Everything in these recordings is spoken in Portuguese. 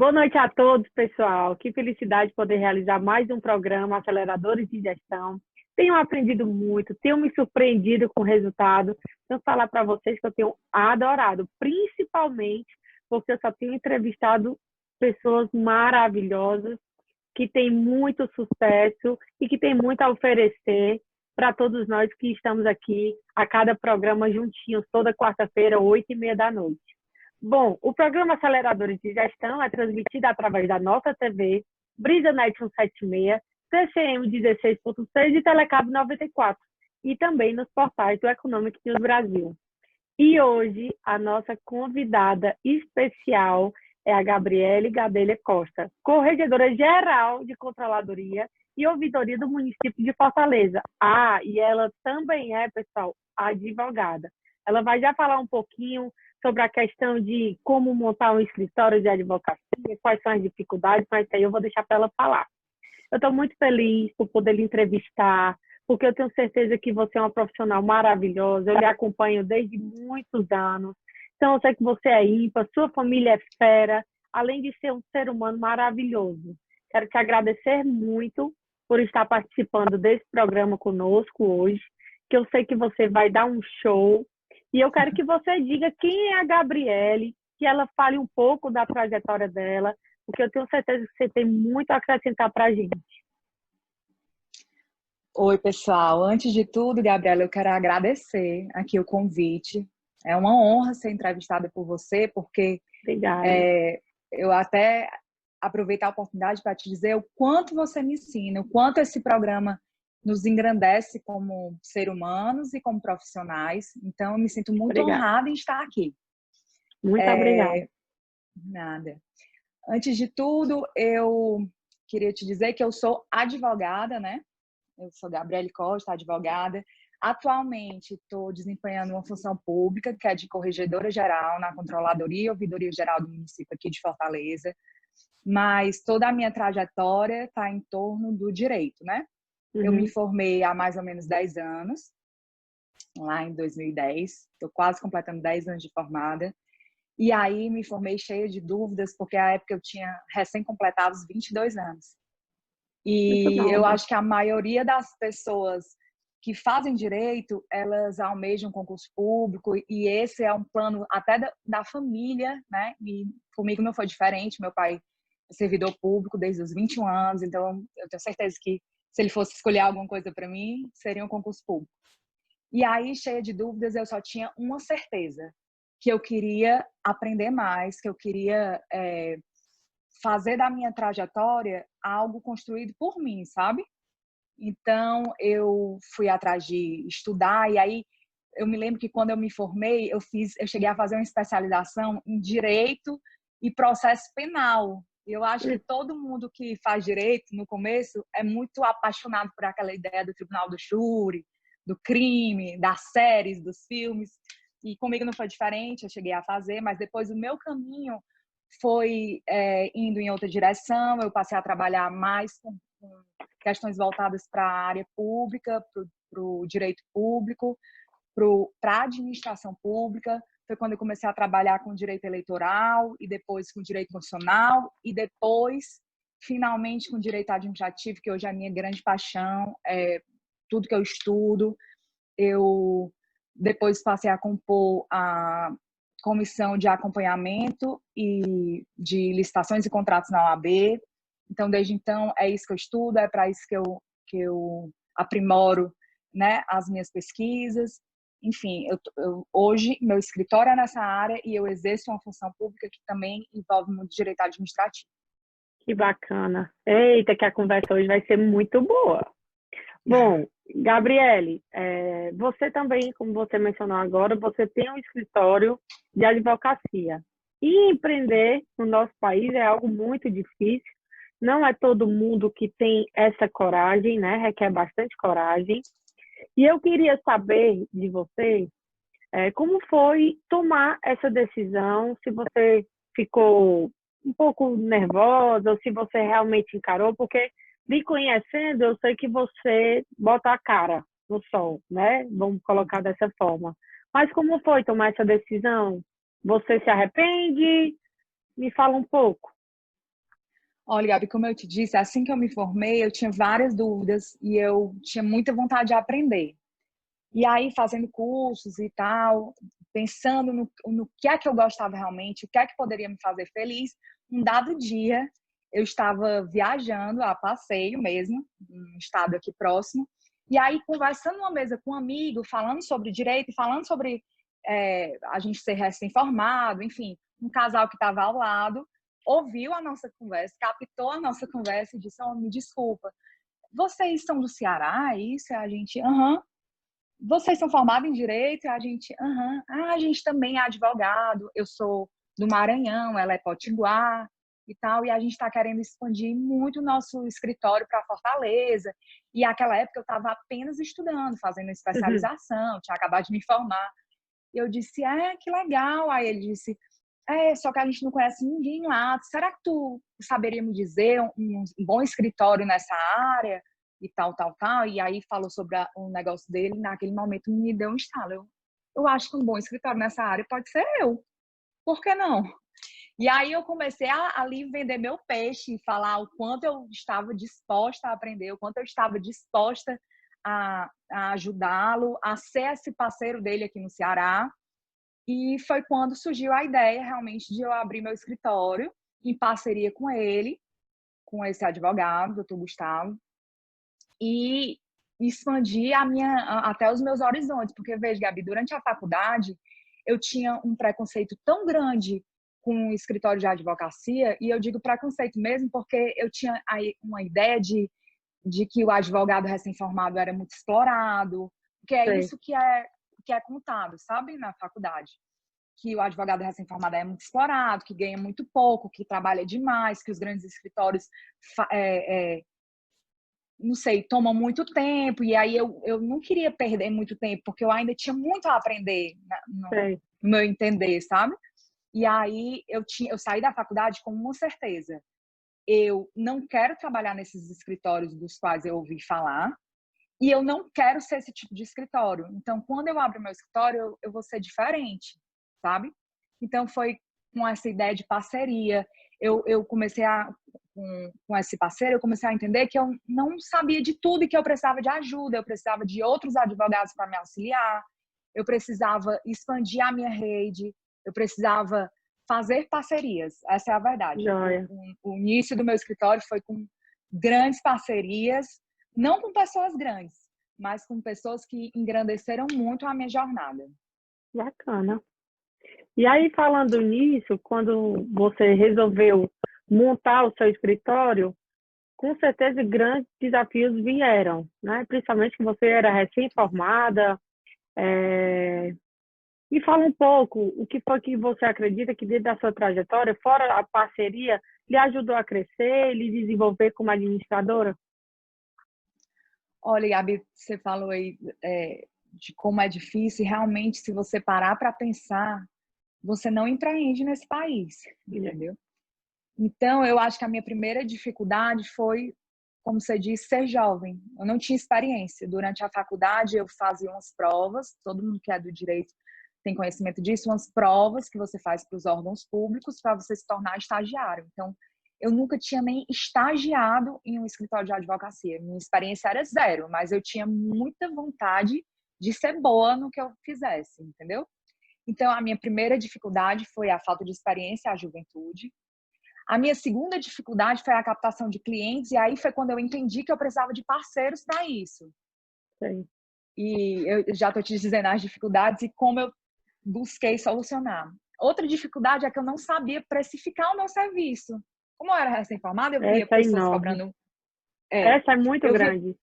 Boa noite a todos, pessoal. Que felicidade poder realizar mais um programa Aceleradores de Gestão. Tenho aprendido muito, tenho me surpreendido com o resultado. Vou falar para vocês que eu tenho adorado, principalmente porque eu só tenho entrevistado pessoas maravilhosas que têm muito sucesso e que têm muito a oferecer para todos nós que estamos aqui a cada programa juntinhos, toda quarta-feira, 8h30 da noite. Bom, o programa Aceleradores de Gestão é transmitido através da nossa TV, BrisaNet 176, TCM 16.6 e Telecab 94, e também nos portais do Economic News Brasil. E hoje, a nossa convidada especial é a Gabriele Gadelha Costa, corregedora-geral de Controladoria e Ouvidoria do município de Fortaleza. E ela também é, pessoal, advogada. Ela vai já falar um pouquinho sobre a questão de como montar um escritório de advocacia, quais são as dificuldades, mas aí eu vou deixar para ela falar. Eu estou muito feliz por poder lhe entrevistar, porque eu tenho certeza que você é uma profissional maravilhosa, eu lhe acompanho desde muitos anos, então eu sei que você é ímpar, sua família é fera, além de ser um ser humano maravilhoso. Quero te agradecer muito por estar participando desse programa conosco hoje, que eu sei que você vai dar um show, e eu quero que você diga quem é a Gabriele, que ela fale um pouco da trajetória dela, porque eu tenho certeza que você tem muito a acrescentar para a gente. Oi, pessoal. Antes de tudo, Gabriela, eu quero agradecer aqui o convite. É uma honra ser entrevistada por você, porque eu até aproveito a oportunidade para te dizer o quanto você me ensina, o quanto esse programa nos engrandece como ser humanos e como profissionais. Então, eu me sinto muito honrada em estar aqui. Muito obrigada. Nada. Antes de tudo, eu queria te dizer que eu sou advogada, né? Eu sou Gabriele Costa, advogada. Atualmente, estou desempenhando uma função pública, que é de corregedora-geral na Controladoria e Ouvidoria Geral do município aqui de Fortaleza. Mas toda a minha trajetória está em torno do direito, né? Eu me formei há mais ou menos 10 anos, lá em 2010. Estou quase completando 10 anos de formada. E aí me formei cheia de dúvidas, porque à época eu tinha recém-completado os 22 anos. E eu acho que a maioria das pessoas que fazem direito, elas almejam concurso público, e esse é um plano até da família, né? E comigo não foi diferente. Meu pai é servidor público desde os 21 anos, então eu tenho certeza que se ele fosse escolher alguma coisa para mim, seria um concurso público. E aí, cheia de dúvidas, eu só tinha uma certeza, que eu queria aprender mais, que eu queria fazer da minha trajetória algo construído por mim, sabe? Então, eu fui atrás de estudar, e aí eu me lembro que quando eu me formei, eu cheguei a fazer uma especialização em Direito e Processo Penal. E eu acho que todo mundo que faz direito, no começo, é muito apaixonado por aquela ideia do tribunal do júri, do crime, das séries, dos filmes. E comigo não foi diferente, eu cheguei a fazer, mas depois o meu caminho foi indo em outra direção. Eu passei a trabalhar mais com questões voltadas para a área pública, para o direito público, para a administração pública. Foi quando eu comecei a trabalhar com direito eleitoral, e depois com direito constitucional, e depois, finalmente, com direito administrativo, que hoje é a minha grande paixão, tudo que eu estudo. Eu depois passei a compor a comissão de acompanhamento e de licitações e contratos na OAB. Então, desde então, é isso que eu estudo, é para isso que eu aprimoro, né, as minhas pesquisas. Enfim, hoje, meu escritório é nessa área e eu exerço uma função pública que também envolve muito direito administrativo. Que bacana. Eita, que a conversa hoje vai ser muito boa. Bom, Gabriele, você também, como você mencionou agora, você tem um escritório de advocacia. E empreender no nosso país é algo muito difícil. Não é todo mundo que tem essa coragem, né? Requer bastante coragem. E eu queria saber de você como foi tomar essa decisão, se você ficou um pouco nervosa ou se você realmente encarou, porque me conhecendo, eu sei que você bota a cara no sol, né? Vamos colocar dessa forma. Mas como foi tomar essa decisão? Você se arrepende? Me fala um pouco. Olha, Gabi, como eu te disse, assim que eu me formei, eu tinha várias dúvidas e eu tinha muita vontade de aprender. E aí, fazendo cursos e tal, pensando no que é que eu gostava realmente, o que é que poderia me fazer feliz, um dado dia, eu estava viajando a passeio mesmo, num estado aqui próximo, e aí, conversando numa mesa com um amigo, falando sobre direito, falando sobre a gente ser recém-formado, enfim, um casal que estava ao lado, ouviu a nossa conversa, captou a nossa conversa e disse: oh, me desculpa, vocês são do Ceará? É isso? A gente, aham. Vocês são formados em direito? A gente, aham. Ah, a gente também é advogado. Eu sou do Maranhão, ela é potiguar e tal. E a gente está querendo expandir muito o nosso escritório para Fortaleza. E naquela época eu estava apenas estudando, fazendo Uhum. especialização, tinha acabado de me formar. E eu disse, que legal. Aí ele disse, só que a gente não conhece ninguém lá. Será que tu saberia me dizer um bom escritório nessa área? E tal, tal, tal. E aí falou sobre o negócio dele. Naquele momento me deu um estalo. Eu acho que um bom escritório nessa área pode ser eu. Por que não? E aí eu comecei a ali vender meu peixe e falar o quanto eu estava disposta a aprender, o quanto eu estava disposta a ajudá-lo, a ser esse parceiro dele aqui no Ceará. E foi quando surgiu a ideia realmente de eu abrir meu escritório em parceria com ele, com esse advogado, doutor Gustavo, e expandir até os meus horizontes. Porque, veja, Gabi, durante a faculdade, eu tinha um preconceito tão grande com o escritório de advocacia, e eu digo preconceito mesmo porque eu tinha aí uma ideia de que o advogado recém-formado era muito explorado, que é Sei. isso que é contado, sabe, na faculdade. Que o advogado recém-formado é muito explorado, que ganha muito pouco, que trabalha demais, que os grandes escritórios, não sei, tomam muito tempo. E aí eu não queria perder muito tempo, porque eu ainda tinha muito a aprender Sei. no meu entender, sabe? E aí eu saí da faculdade com uma certeza. Eu não quero trabalhar nesses escritórios dos quais eu ouvi falar, e eu não quero ser esse tipo de escritório. Então, quando eu abro meu escritório, eu vou ser diferente, sabe? Então, foi com essa ideia de parceria. Eu comecei com esse parceiro, eu comecei a entender que eu não sabia de tudo e que eu precisava de ajuda, eu precisava de outros advogados para me auxiliar, eu precisava expandir a minha rede, eu precisava fazer parcerias. Essa é a verdade. Joia. O início do meu escritório foi com grandes parcerias, não com pessoas grandes, mas com pessoas que engrandeceram muito a minha jornada. Bacana. E aí, falando nisso, quando você resolveu montar o seu escritório, com certeza grandes desafios vieram, né? Principalmente que você era recém-formada. Me fala um pouco o que foi que você acredita que dentro da sua trajetória, fora a parceria, lhe ajudou a crescer, lhe desenvolver como administradora? Olha, Gabi, você falou aí de como é difícil, e realmente, se você parar para pensar, você não empreende nesse país, entendeu? Então, eu acho que a minha primeira dificuldade foi, como você disse, ser jovem. Eu não tinha experiência. Durante a faculdade, eu fazia umas provas, todo mundo que é do direito tem conhecimento disso, umas provas que você faz para os órgãos públicos para você se tornar estagiário. Então, eu nunca tinha nem estagiado em um escritório de advocacia. Minha experiência era zero, mas eu tinha muita vontade de ser boa no que eu fizesse, entendeu? Então, a minha primeira dificuldade foi a falta de experiência, a juventude. A minha segunda dificuldade foi a captação de clientes, e aí foi quando eu entendi que eu precisava de parceiros para isso. Sim. E eu já estou te dizendo as dificuldades e como eu busquei solucionar. Outra dificuldade é que eu não sabia precificar o meu serviço. Como eu era recém-formada, eu via Essa é pessoas enorme. cobrando. Essa é muito Eu via, grande.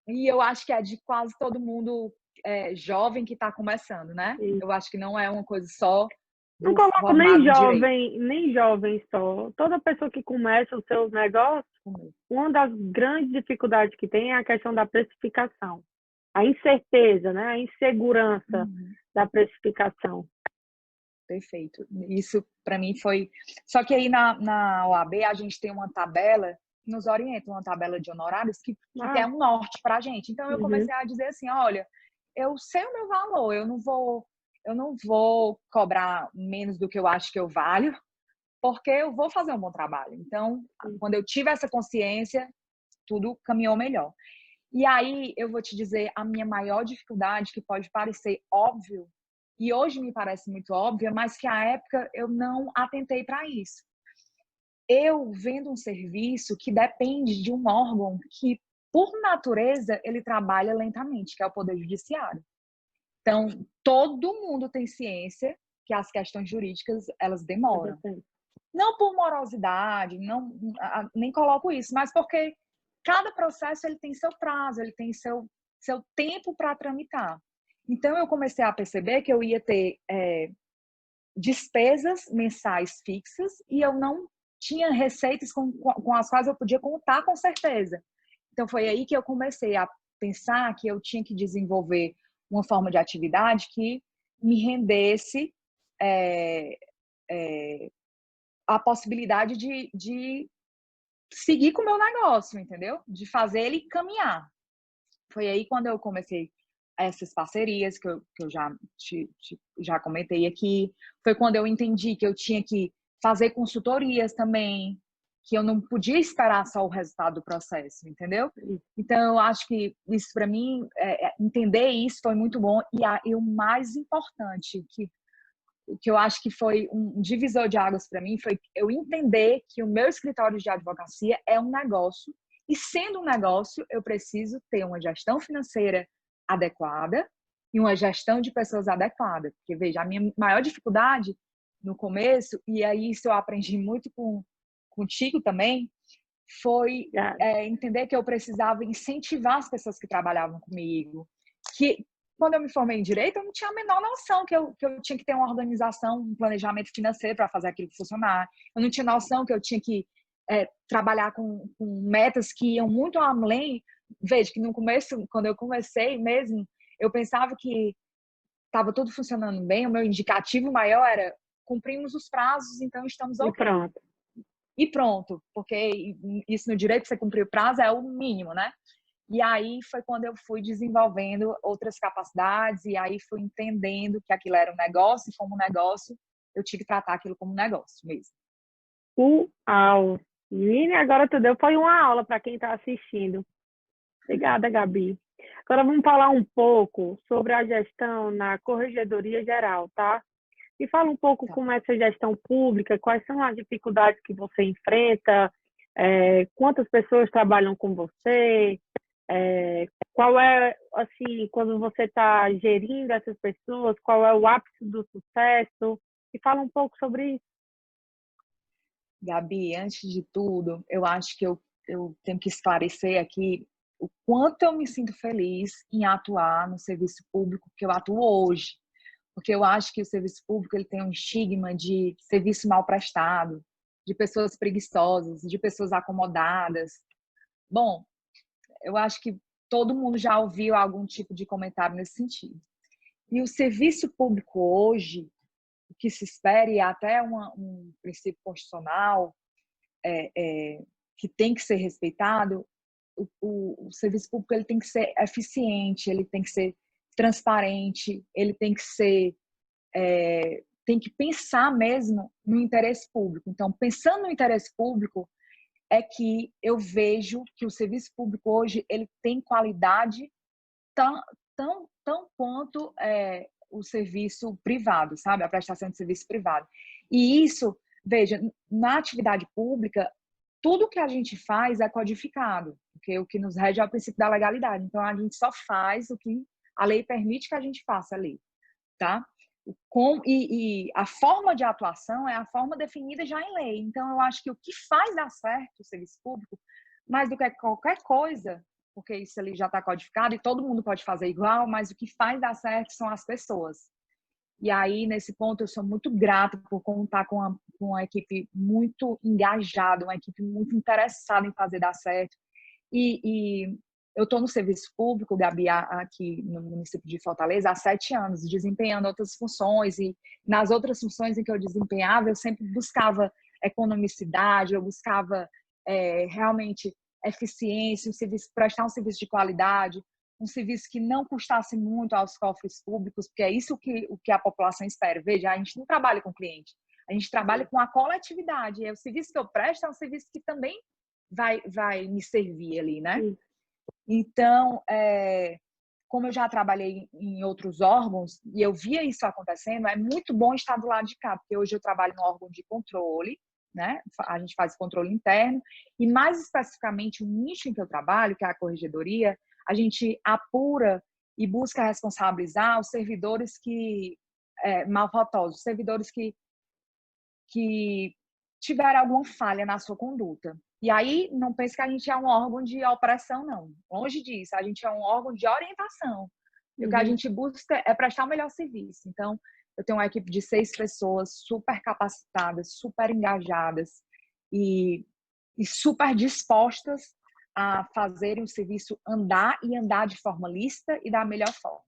e eu acho que é de quase todo mundo jovem que está começando, né? E Eu acho que não é uma coisa só não do coloco formado em direito. nem jovem só. Toda pessoa que começa os seus negócios, uma das grandes dificuldades que tem é a questão da precificação. A incerteza, né? A insegurança Uhum. da precificação. Perfeito. Isso para mim foi. Só que aí na OAB a gente tem uma tabela, nos orienta uma tabela de honorários que Ah, é um norte para a gente. Então eu uhum, comecei a dizer assim: olha, eu sei o meu valor, eu não vou cobrar menos do que eu acho que eu valho, porque eu vou fazer um bom trabalho. Então, quando eu tive essa consciência, tudo caminhou melhor. E aí, eu vou te dizer, a minha maior dificuldade, que pode parecer óbvio, e hoje me parece muito óbvia, mas que à época eu não atentei para isso. Eu vendo um serviço que depende de um órgão que, por natureza, ele trabalha lentamente, que é o Poder Judiciário. Então, todo mundo tem ciência que as questões jurídicas, elas demoram. Não por morosidade, não, nem coloco isso, mas porque cada processo ele tem seu prazo, ele tem seu tempo para tramitar. Então, eu comecei a perceber que eu ia ter despesas mensais fixas e eu não tinha receitas com as quais eu podia contar com certeza. Então, foi aí que eu comecei a pensar que eu tinha que desenvolver uma forma de atividade que me rendesse a possibilidade de seguir com o meu negócio, entendeu? De fazer ele caminhar. Foi aí quando eu comecei essas parcerias que eu já comentei aqui. Foi quando eu entendi que eu tinha que fazer consultorias também, que eu não podia esperar só o resultado do processo, entendeu? Então, eu acho que isso, para mim, entender isso foi muito bom. E o mais importante, o que eu acho que foi um divisor de águas para mim, foi eu entender que o meu escritório de advocacia é um negócio, e sendo um negócio, eu preciso ter uma gestão financeira adequada e uma gestão de pessoas adequada. Porque, veja, a minha maior dificuldade no começo, e aí isso eu aprendi muito contigo também, foi entender que eu precisava incentivar as pessoas que trabalhavam comigo. Que quando eu me formei em Direito, eu não tinha a menor noção que eu tinha que ter uma organização, um planejamento financeiro para fazer aquilo funcionar. Eu não tinha noção que eu tinha que trabalhar com metas que iam muito além. Veja que no começo, quando eu comecei mesmo, eu pensava que estava tudo funcionando bem, o meu indicativo maior era cumprimos os prazos, então estamos ok. E pronto. E pronto, porque isso no direito, você cumprir o prazo é o mínimo, né? E aí foi quando eu fui desenvolvendo outras capacidades e aí fui entendendo que aquilo era um negócio e como negócio, eu tive que tratar aquilo como um negócio mesmo. Uau! Menina, agora tu deu foi uma aula para quem está assistindo. Obrigada, Gabi. Agora vamos falar um pouco sobre a gestão na Corregedoria Geral, tá? Me fala um pouco como é essa gestão pública, quais são as dificuldades que você enfrenta, quantas pessoas trabalham com você, qual é, assim, quando você está gerindo essas pessoas, qual é o ápice do sucesso? Me fala um pouco sobre isso. Gabi, antes de tudo, eu acho que eu tenho que esclarecer aqui o quanto eu me sinto feliz em atuar no serviço público que eu atuo hoje. Porque eu acho que o serviço público ele tem um estigma de serviço mal prestado, de pessoas preguiçosas, de pessoas acomodadas. Bom, eu acho que todo mundo já ouviu algum tipo de comentário nesse sentido. E o serviço público hoje, o que se espera, e até um princípio constitucional que tem que ser respeitado, o serviço público ele tem que ser eficiente, ele tem que ser transparente, ele tem que ser tem que pensar mesmo no interesse público. Então, pensando no interesse público, é que eu vejo que o serviço público hoje ele tem qualidade tão quanto o serviço privado, sabe? A prestação de serviço privado. E isso, veja, na atividade pública, tudo que a gente faz é codificado, porque o que nos rege é o princípio da legalidade. Então, a gente só faz o que a lei permite que a gente faça ali, tá? E a forma de atuação é a forma definida já em lei. Então, eu acho que o que faz dar certo o serviço público, mais do que qualquer coisa, porque isso ali já está codificado e todo mundo pode fazer igual, mas o que faz dar certo são as pessoas. E aí, nesse ponto, eu sou muito grata por contar com uma equipe muito engajada, uma equipe muito interessada em fazer dar certo. E eu estou no serviço público, Gabi, aqui no município de Fortaleza, há 7 anos, desempenhando outras funções. E nas outras funções em que eu desempenhava, eu sempre buscava economicidade, eu buscava realmente eficiência, prestar um serviço de qualidade, um serviço que não custasse muito aos cofres públicos, porque é isso o que a população espera. Veja, a gente não trabalha com cliente, A gente trabalha com a coletividade. E o serviço que eu presto é um serviço que também vai me servir ali, né? Sim. Então, como eu já trabalhei em outros órgãos e eu via isso acontecendo, é muito bom estar do lado de cá, porque hoje eu trabalho no órgão de controle, né? A gente faz controle interno e, mais especificamente, o nicho em que eu trabalho, que é a corregedoria, a gente apura e busca responsabilizar os servidores malfatosos, servidores que tiveram alguma falha na sua conduta. E aí, não pense que a gente é um órgão de opressão, não. Longe disso, a gente é um órgão de orientação. E o que a gente busca é prestar o melhor serviço. Então, eu tenho uma equipe de 6 pessoas super capacitadas, super engajadas e super dispostas a fazerem o serviço andar e andar de forma lícita e da melhor forma.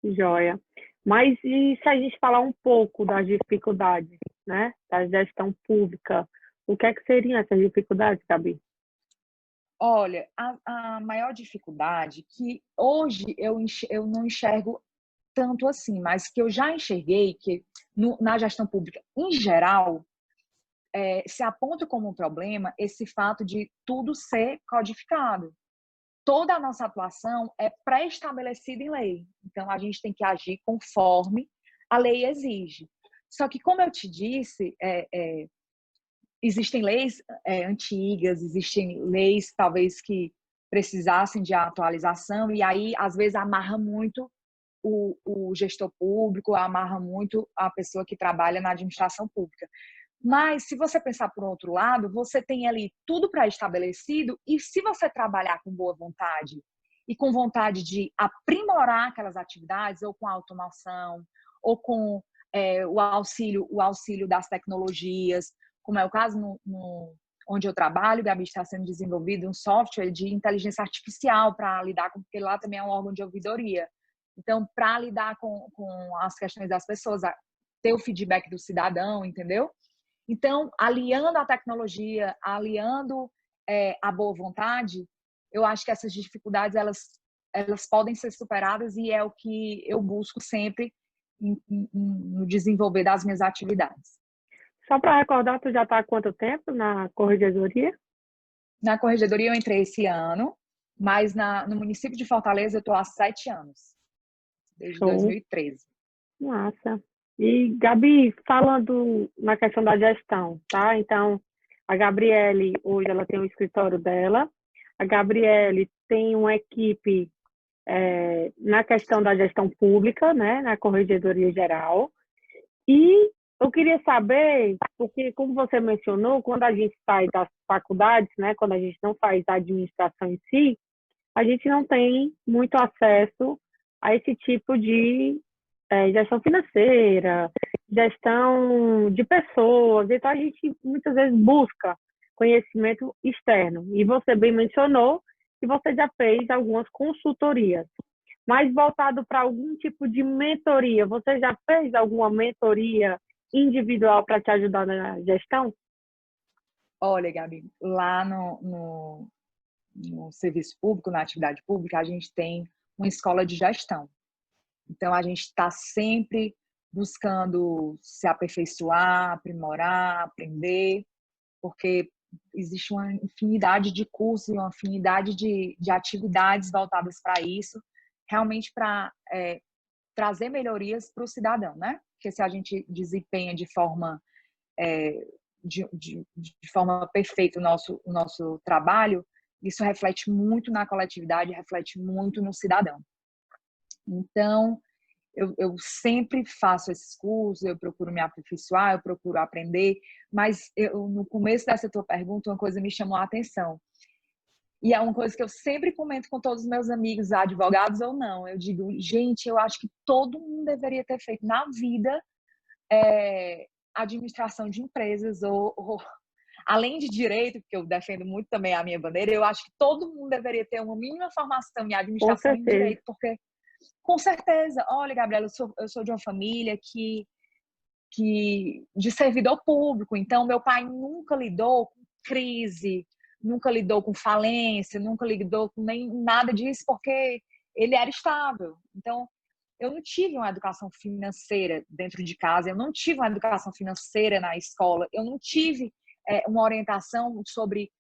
Joia. Mas e se a gente falar um pouco das dificuldades, né, da gestão pública, o que é que seriam essas dificuldades, Gabi? Olha, a maior dificuldade que hoje eu não enxergo tanto assim, mas que eu já enxerguei que na gestão pública em geral se aponta como um problema esse fato de tudo ser codificado. Toda a nossa atuação é pré-estabelecida em lei. Então, a gente tem que agir conforme a lei exige. Só que, como eu te disse, existem leis antigas, existem leis talvez que precisassem de atualização, e aí, às vezes, amarra muito o gestor público, amarra muito a pessoa que trabalha na administração pública. Mas, se você pensar por outro lado, você tem ali tudo pré-estabelecido e se você trabalhar com boa vontade e com vontade de aprimorar aquelas atividades, ou com automação, ou com o auxílio das tecnologias, como é o caso onde eu trabalho, Gabi, está sendo desenvolvido um software de inteligência artificial para lidar com, porque lá também é um órgão de ouvidoria. Então, para lidar com as questões das pessoas, ter o feedback do cidadão, entendeu? Então, aliando a tecnologia, aliando a boa vontade, eu acho que essas dificuldades elas podem ser superadas e é o que eu busco sempre no desenvolver das minhas atividades. Só para recordar, tu já está há quanto tempo na corregedoria? Na corregedoria eu entrei esse ano, mas no município de Fortaleza eu estou há 7 anos, desde Show. 2013. Massa. E, Gabi, falando na questão da gestão, tá? Então, a Gabriele, hoje, ela tem um escritório dela. A Gabriele tem uma equipe na questão da gestão pública, né? Na Corregedoria Geral. E eu queria saber, porque, como você mencionou, quando a gente sai das faculdades, né? Quando a gente não faz a administração em si, a gente não tem muito acesso a esse tipo de gestão financeira, gestão de pessoas. Então, a gente muitas vezes busca conhecimento externo. E você bem mencionou que você já fez algumas consultorias. Mas voltado para algum tipo de mentoria, você já fez alguma mentoria individual para te ajudar na gestão? Olha, Gabi, lá no serviço público, na atividade pública, a gente tem uma escola de gestão. Então, a gente está sempre buscando se aperfeiçoar, aprimorar, aprender, porque existe uma infinidade de cursos e uma infinidade de atividades voltadas para isso, realmente para trazer melhorias para o cidadão, né? Porque se a gente desempenha de forma de forma perfeita o nosso trabalho, isso reflete muito na coletividade, reflete muito no cidadão. Então, eu sempre faço esses cursos, eu procuro me aperfeiçoar, eu procuro aprender, mas no começo dessa tua pergunta, uma coisa me chamou a atenção. E é uma coisa que eu sempre comento com todos os meus amigos, advogados ou não. Eu digo, gente, eu acho que todo mundo deveria ter feito na vida administração de empresas ou além de direito, porque eu defendo muito também a minha bandeira, eu acho que todo mundo deveria ter uma mínima formação em Com administração e em certeza. direito, porque, com certeza, olha, Gabriela, eu sou de uma família de servidor público, então meu pai nunca lidou com crise, nunca lidou com falência, nunca lidou com nem nada disso, porque ele era estável. Então, eu não tive uma educação financeira dentro de casa, eu não tive uma educação financeira na escola, eu não tive uma orientação sobre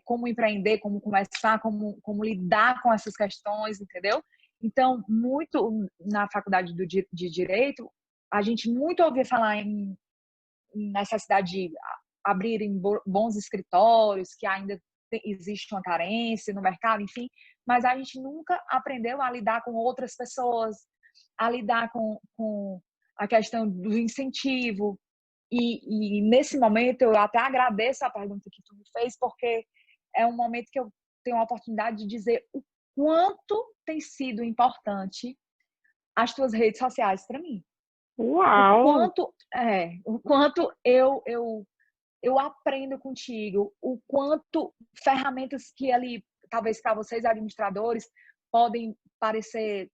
como empreender, como começar, como lidar com essas questões, entendeu? Então, muito na faculdade de Direito, a gente muito ouvia falar em necessidade de abrirem bons escritórios, que ainda existe uma carência no mercado, enfim, mas a gente nunca aprendeu a lidar com outras pessoas, a lidar com a questão do incentivo. E nesse momento, eu até agradeço a pergunta que tu me fez, porque é um momento que eu tenho a oportunidade de dizer o quanto tem sido importante as tuas redes sociais para mim. Uau! O quanto eu aprendo contigo, o quanto ferramentas que ali, talvez para vocês administradores, podem parecer,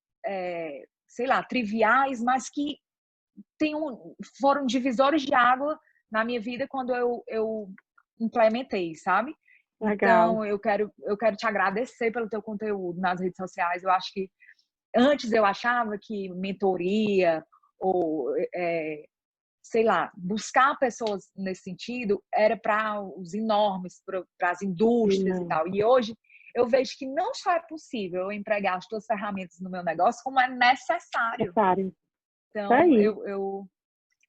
sei lá, triviais, mas que foram divisores de água na minha vida quando eu implementei, sabe? Legal. Então, eu quero te agradecer pelo teu conteúdo nas redes sociais. Eu acho que antes eu achava que mentoria ou sei lá, buscar pessoas nesse sentido era para os enormes, para as indústrias e tal. E hoje eu vejo que não só é possível eu empregar as tuas ferramentas no meu negócio, como é necessário. Necessário. Isso Então, aí. eu tenho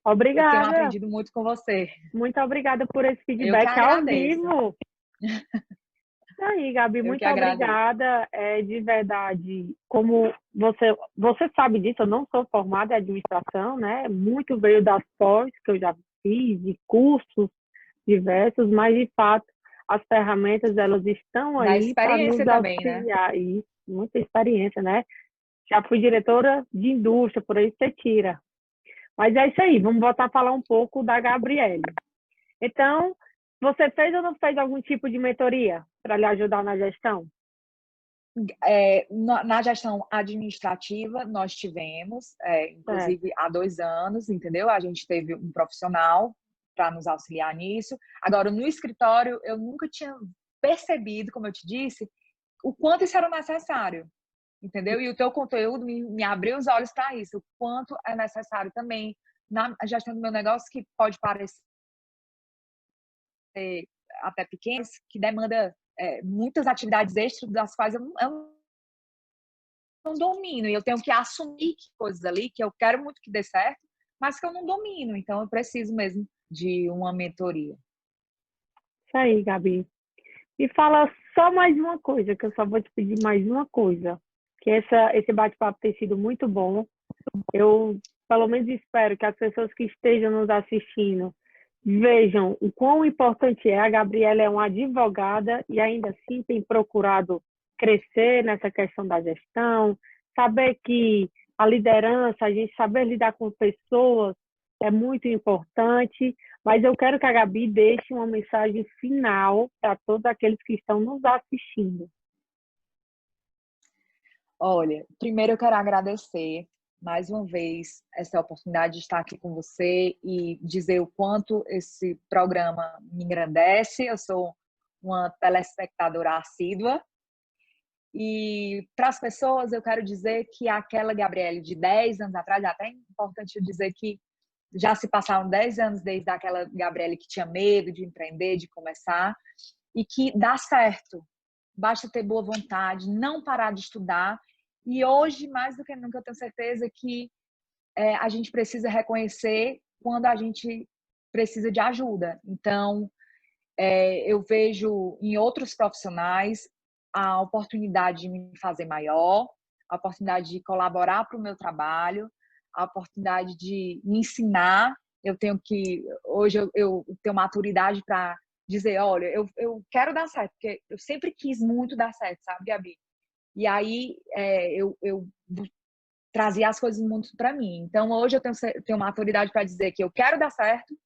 Obrigada. aprendido muito com você. Muito obrigada por esse Eu que feedback ao agradeço. vivo. Isso aí, Gabi, Eu que muito agradeço. obrigada. De verdade, como você sabe disso, eu não sou formada em administração, né? Muito veio das pós que eu já fiz, de cursos diversos, mas de fato as ferramentas elas estão Da aí para nos experiência também, né? auxiliar e muita experiência, né? Já fui diretora de indústria, por aí você tira. Mas é isso aí, vamos voltar a falar um pouco da Gabriele. Então, você fez ou não fez algum tipo de mentoria para lhe ajudar na gestão? Na gestão administrativa, nós tivemos, Certo. inclusive há 2 anos, entendeu? A gente teve um profissional para nos auxiliar nisso. Agora, no escritório, eu nunca tinha percebido, como eu te disse, o quanto isso era necessário, entendeu? E o teu conteúdo me abriu os olhos para isso, o quanto é necessário também na gestão do meu negócio, que pode parecer até pequenas, que demanda muitas atividades extras, das quais eu não domino, e eu tenho que assumir coisas ali que eu quero muito que dê certo, mas que eu não domino, então eu preciso mesmo de uma mentoria. Isso aí, Gabi. E fala só mais uma coisa, que eu só vou te pedir mais uma coisa, que esse bate-papo tem sido muito bom. Eu, pelo menos, espero que as pessoas que estejam nos assistindo vejam o quão importante é. A Gabriela é uma advogada e ainda assim tem procurado crescer nessa questão da gestão, saber que a liderança, a gente saber lidar com pessoas é muito importante, mas eu quero que a Gabi deixe uma mensagem final para todos aqueles que estão nos assistindo. Olha, primeiro eu quero agradecer mais uma vez essa oportunidade de estar aqui com você e dizer o quanto esse programa me engrandece. Eu sou uma telespectadora assídua. E para as pessoas, eu quero dizer que aquela Gabriele de 10 anos atrás, é até importante eu dizer que já se passaram 10 anos desde aquela Gabriele que tinha medo de empreender, de começar, e que dá certo. Basta ter boa vontade, não parar de estudar. E hoje, mais do que nunca, eu tenho certeza que a gente precisa reconhecer quando a gente precisa de ajuda. Então, eu vejo em outros profissionais a oportunidade de me fazer maior, a oportunidade de colaborar para o meu trabalho, a oportunidade de me ensinar. Hoje eu tenho maturidade para dizer, olha, eu quero dar certo, porque eu sempre quis muito dar certo, sabe, Gabi? E aí eu trazia as coisas muito para mim. Então hoje eu tenho maturidade para dizer que eu quero dar certo,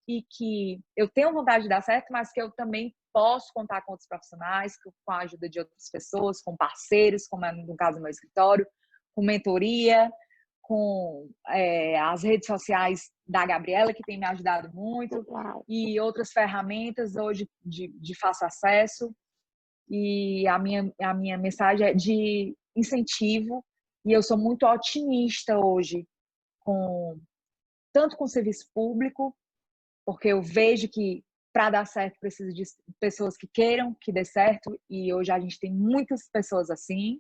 e que eu tenho vontade de dar certo, mas que eu também posso contar com outros profissionais, com a ajuda de outras pessoas, com parceiros, como é no caso do meu escritório, com mentoria, com as redes sociais da Gabriela, que tem me ajudado muito, Uau. e outras ferramentas hoje de fácil acesso. E a minha mensagem é de incentivo E eu sou muito otimista hoje, tanto com o serviço público, porque eu vejo que para dar certo precisa de pessoas que queiram que dê certo, e hoje a gente tem muitas pessoas assim.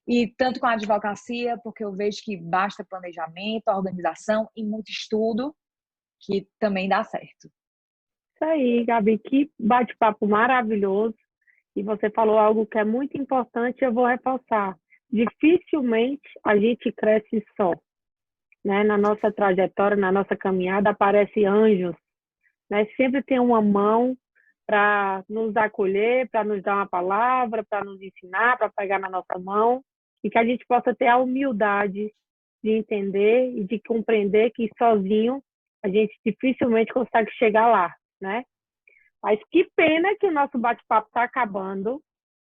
E tanto com a advocacia, porque eu vejo que basta planejamento, organização e muito estudo, que também dá certo. Isso aí, Gabi, que bate-papo maravilhoso. E você falou algo que é muito importante, eu vou reforçar. Dificilmente a gente cresce só, né? Na nossa trajetória, na nossa caminhada, aparecem anjos, né? Sempre tem uma mão para nos acolher, para nos dar uma palavra, para nos ensinar, para pegar na nossa mão, e que a gente possa ter a humildade de entender e de compreender que sozinho a gente dificilmente consegue chegar lá, né? Mas que pena que o nosso bate-papo está acabando.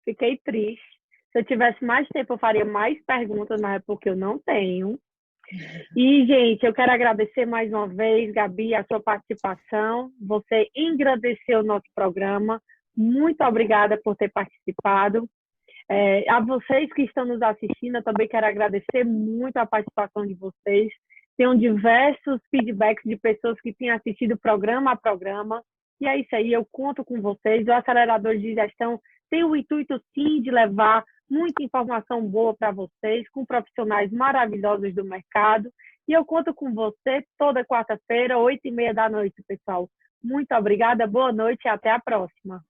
Fiquei triste. Se eu tivesse mais tempo, eu faria mais perguntas, mas é porque eu não tenho. E, gente, eu quero agradecer mais uma vez, Gabi, a sua participação. Você engrandeceu o nosso programa. Muito obrigada por ter participado. A vocês que estão nos assistindo, eu também quero agradecer muito a participação de vocês. Tenho diversos feedbacks de pessoas que têm assistido programa a programa. E é isso aí, eu conto com vocês. O Acelerador de Gestão tem o intuito, sim, de levar muita informação boa para vocês, com profissionais maravilhosos do mercado. E eu conto com você toda quarta-feira, 8h30 da noite, pessoal. Muito obrigada, boa noite e até a próxima.